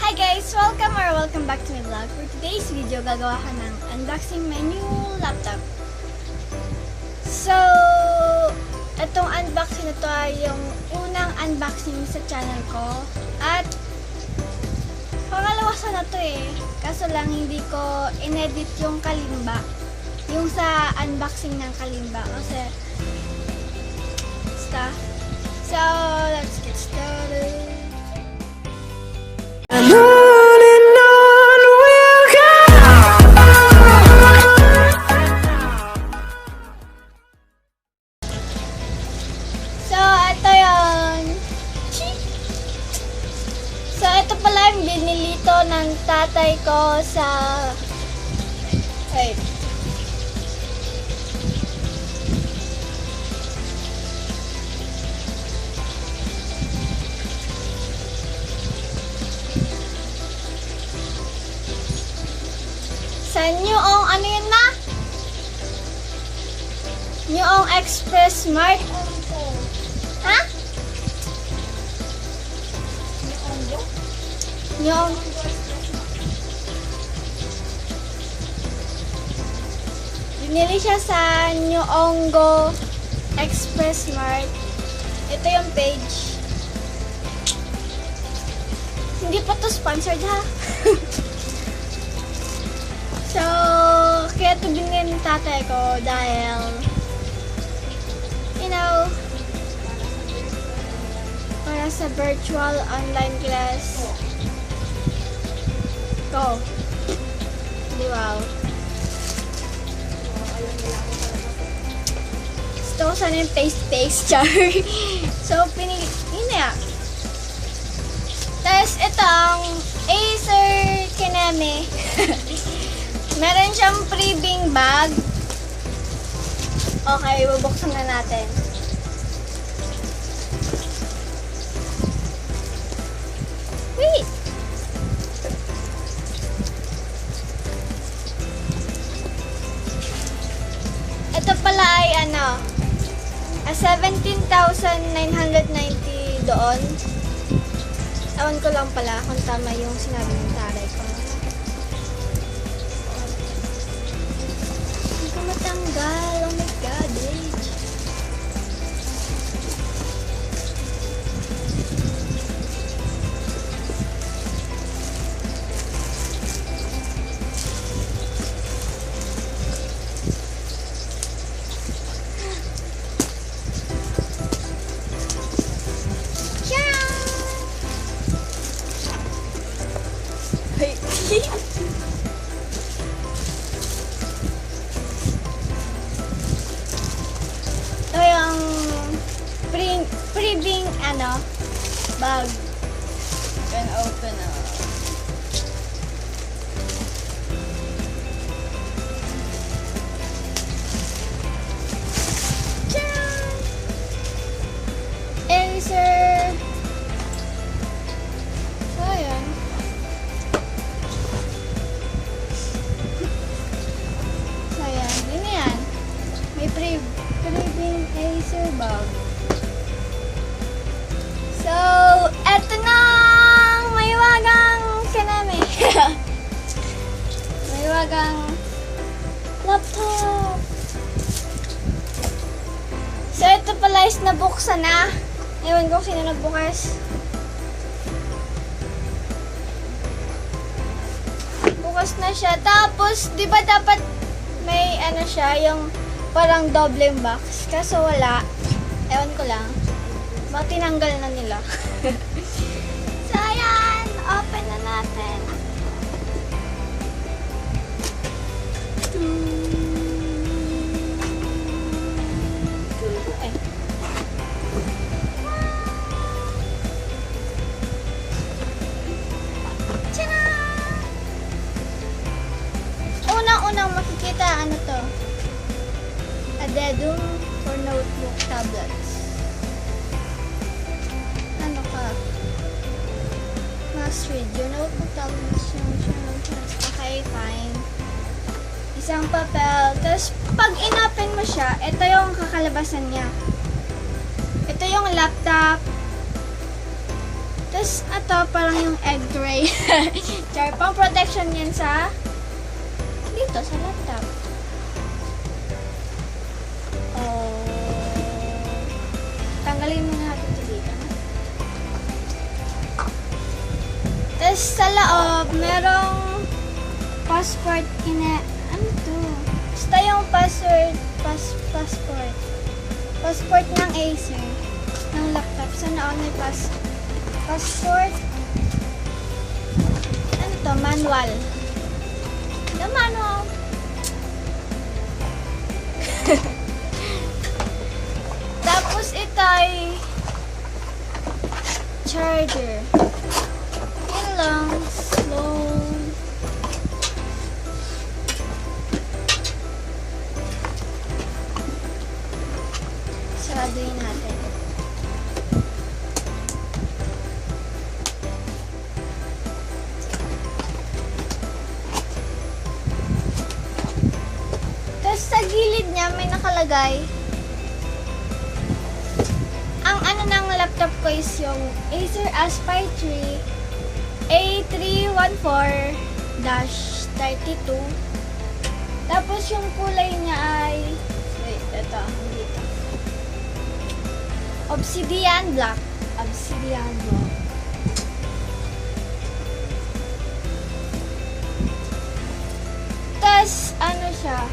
Hi guys! Welcome back to my vlog. For today's video, gagawa ko ng unboxing my new laptop. So, itong unboxing na to ay yung unang unboxing sa channel ko. At, pangalawa na to eh. Kaso lang hindi ko inedit yung kalimba. Yung sa unboxing ng kalimba. Kasi, basta. So, let's get started. So, ito pala yung binili to ng tatay ko sa... Wait. Sa Nyuong, ano yun na? Nyuong Express Mart. Ha? Nyuong. Binili siya sa Nyuonggo Express Mart. Ito yung page. Hindi pa to sponsored ha. So, kaya ito binili ng tatay ko dahil, you know, para sa virtual online class ko. Wow. Gusto ko sana yung face-face char. So, pinili, yun na. Tapos, itong Acer Kineme. Meron siyang freebing bag. Okay, bubuksan na natin. Wait! Ito pala ay ano, 17,990 doon. Ewan ko lang pala kung tama yung sinabi ng taray ko. Hindi ko matanggal. Oh my God, wait. Ito yung freebing ano, bag. Can open up. Acer. Ayan. Freebing Acer bag. So, eto na may wagang kanami. May wagang laptop. So, ito pala is nabuksan na. Ewan ko sino nagbukas. Bukas na siya. Tapos, di ba dapat may ano siya, yung parang doble box. Kaso wala. Ewan ko lang. Baka tinanggal na nila. So, ayan. Open na natin. Unang makikita, ano to? Dedum for notebook tablets. Ano ka? Must read your notebook tablets. Okay, fine. Isang papel. Tapos, pag in-open mo siya, ito yung kakalabasan niya. Ito yung laptop. Tapos, ito parang yung egg tray. Char, pang protection yan sa dito sa laptop. Tanggalin muna natin ito dito. Tapos sa loob, merong passport ano to? Basta yung passport. Passport ng Acer. Ng laptop. Sana may passport. Ano to? Manual. The manual. Tapos ito ay charger. Yun lang. Slow. Saraduin natin. Tapos sa gilid niya may nakalagay. Ang ano ng laptop ko is yung Acer Aspire 3 A314-32. Tapos yung kulay niya ay ito, dito. Obsidian black. Tapos ano siya?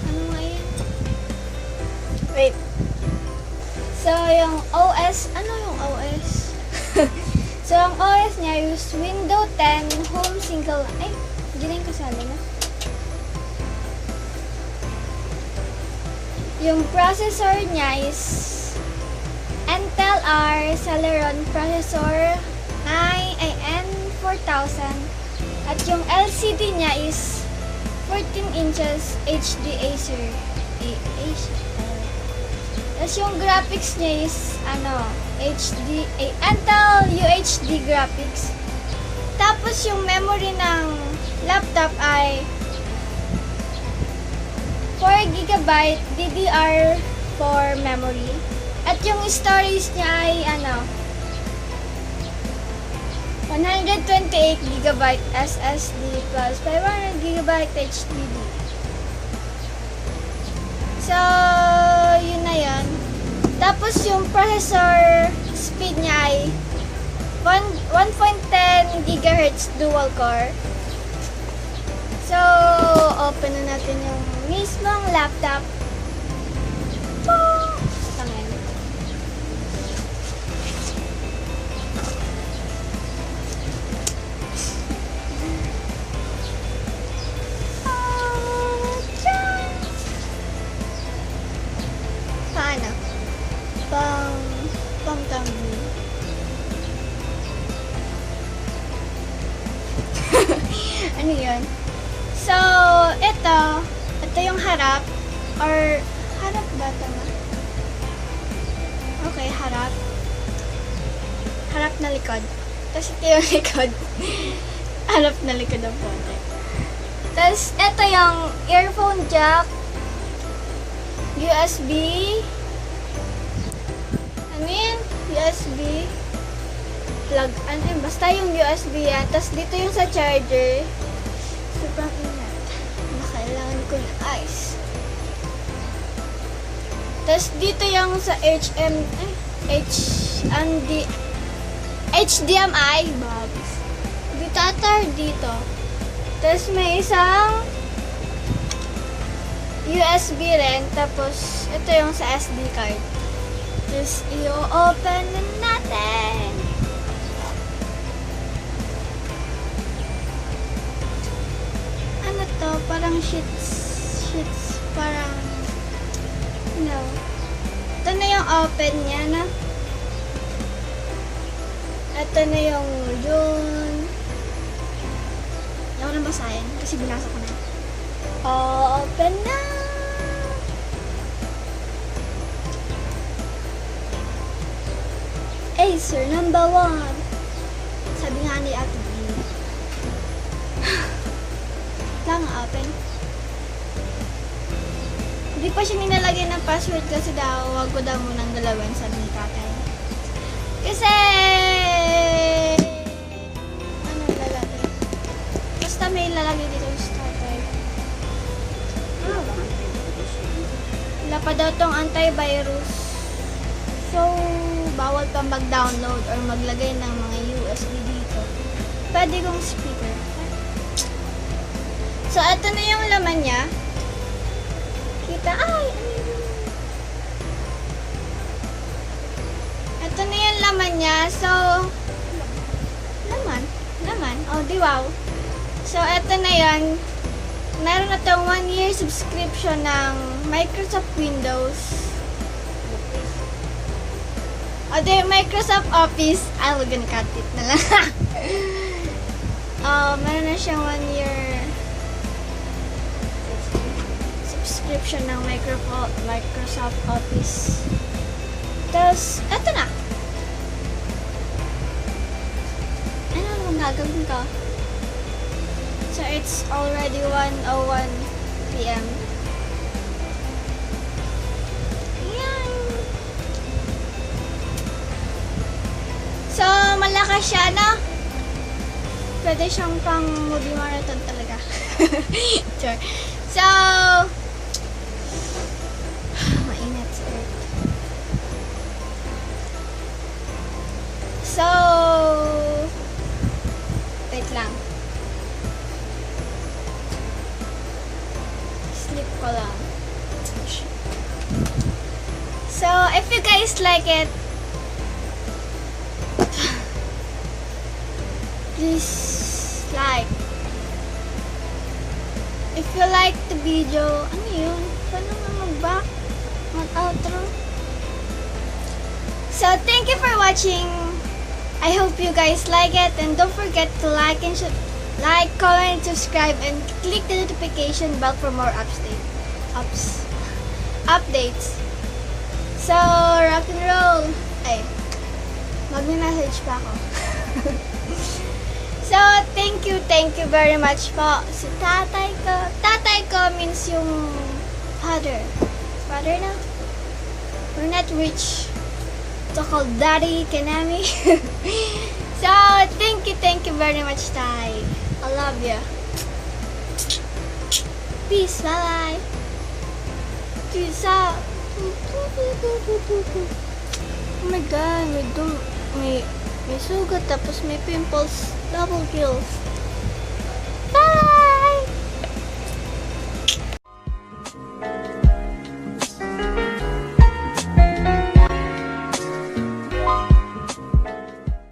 Ano nga yan? Wait. So, yung OS, ano yung OS? So, ang OS niya is Windows 10 Home Single, hindi ko kasali na. Yung processor niya is Intel Celeron processor N4000. At yung LCD niya is 14 inches HD Acer. Tapos yung graphics niya is HD, Intel UHD graphics. Tapos yung memory ng laptop ay 4GB DDR4 memory. At yung storage niya ay 128GB SSD plus 500GB HDD. So, yun na yun. Tapos yung processor speed niya ay 1.10 GHz dual core. So, open na natin yung mismong laptop. Tangin. Paano? Pang-tambi. Ano yun? So, ito yung harap. Or, harap ba ito nga? Okay, harap. Harap na likod. Tapos ito yung likod. Harap na likod ang konti. Tapos, ito yung earphone jack. USB. Ano yun? USB. Plug. Ano yun? Basta yung USB yan. Tapos, dito yung sa charger. Sobrang ingat. Kailangan ko ng ice. Tapos dito yung sa HDMI box. Dito atar dito. Tapos may isang USB rin. Tapos ito yung sa SD card. Tapos i-open na natin. Ano to? Parang sheets parang ito na yung open niya na. Ito na yung yun. Hindi ako nang basahin kasi binasa ko na. Open na! Acer number 1. Sabi nga ni Ate B. Lang open. Hindi pa siya nilalagay ng password kasi daw wag ko daw munang galawin, sabi ni tatay. Kasi pa daw tong antivirus. So, bawal pa mag-download or maglagay ng mga USB dito. Pwede kong speaker. So, ito na yung laman niya. Kita, ay, ito na yung laman niya. So, laman. Oh, di wow. So, ito na yan. Meron na itong 1-year subscription ng Microsoft Windows. O, di, Microsoft Office. I'm gonna cut it na lang. Meron na siyang 1-year subscription ng Microsoft Office. Tapos, eto na. Ano ang gagawin ko? So, it's already 1:01 p.m. Yan. So, malakas siya, no? Pwede siyang pang movie marathon talaga. Sure. So, mainit sa earth. So, wait lang. Sleep ko lang. So, if you guys like it, please like. If you like the video, ano yun? Paano nga mag-back? Mag-outro? So, thank you for watching. I hope you guys like it. And don't forget to like, comment, subscribe, and click the notification bell for more updates. So, rock and roll. Ay, mag-message pa ako. So, thank you very much po. Si tatay ko means yung father na. We're not rich. It's called Daddy Kanami. So, thank you very much, Tay. I love you. Peace, bye. Peace out. Oh my God, may sugat tapos may pimples. Double kills.